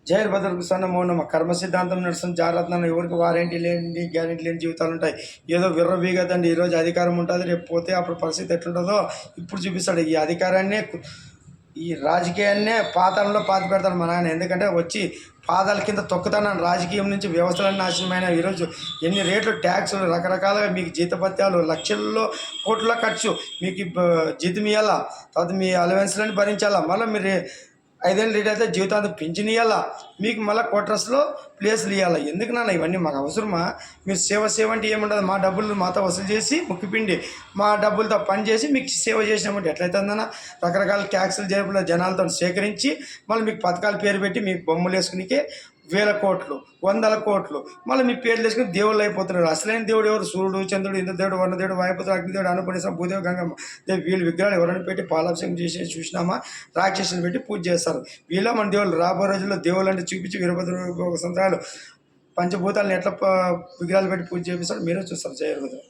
జయభద్రకు సన్నమో నమ కర్మ సిద్ధాంతం నడుస్తుంది జాగ్రత్త ఎవరికి వారంటీ లేని గ్యారెంటీ లేని జీవితాలు ఉంటాయి. ఏదో విర్రవీగదండి. ఈరోజు అధికారం ఉంటుంది, రేపు పోతే అప్పుడు పరిస్థితి ఎట్లుంటుందో ఇప్పుడు చూపిస్తాడు. ఈ అధికారాన్నే ఈ రాజకీయాన్నే పాతాళంలో పాతి పెడతాడు మా నాయన. ఎందుకంటే వచ్చి పాదాల కింద తొక్కుతాను. రాజకీయం నుంచి వ్యవస్థలన్నీ నాశనమైన ఈరోజు ఎన్ని రేట్లు ట్యాక్సులు రకరకాలుగా మీకు జీతభత్యాలు లక్షల్లో కోట్ల ఖర్చు మీకు జీతం ఇవ్వాలా, తర్వాత మీ అలవెన్స్లని భరించాలా, మళ్ళీ మీరు 5 ఏళ్ళు లీడ్ అయితే జీవితాంతం పింఛన్ ఇవ్వాలా, మీకు మళ్ళీ క్వార్టర్స్లో ప్లేస్లు ఇవ్వాలా. ఎందుకు నాన్న ఇవన్నీ మాకు అవసరమా? మీరు సేవ అంటే ఏముండదు. మా డబ్బులు మాతో వసూలు చేసి ముక్కిపిండి మా డబ్బులతో పని చేసి మీకు సేవ చేసినామంటే ఎట్లయితుందన్న? రకరకాల ట్యాక్సులు జేబులో జనాలతో సేకరించి మళ్ళీ మీకు పథకాల పేరు పెట్టి మీకు బొమ్మలు వేసుకునికే 1000 కోట్లు 100 కోట్లు మళ్ళీ మీ పేర్లు వేసుకుని దేవుళ్ళు అయిపోతున్నారు. అసలైన దేవుడు ఎవరు? సూర్యుడు, చంద్రుడు, ఇంద్రదేవుడు, వర్ణదేవుడు, వాయుపుత్రుడు, అగ్నిదేవుడు, అనుపడేశ్వరం, భూదేవి, గంగమ్మ. వీళ్ళు విగ్రహాలు ఎవరైనా పెట్టి పాలాభిషేకం చేసి చూసినామా? రాక్షసులు పెట్టి పూజ చేస్తారు. వీళ్ళ మన దేవుళ్ళు రాబోయే రోజుల్లో దేవుళ్ళు అంటే చూపించి వీరభద్ర సంవత్సరాలు పంచభూతాలను ఎట్లా విగ్రహాలు పెట్టి పూజ చేపిస్తాడు మీరే చూస్తారు. జయ వీరభద్ర.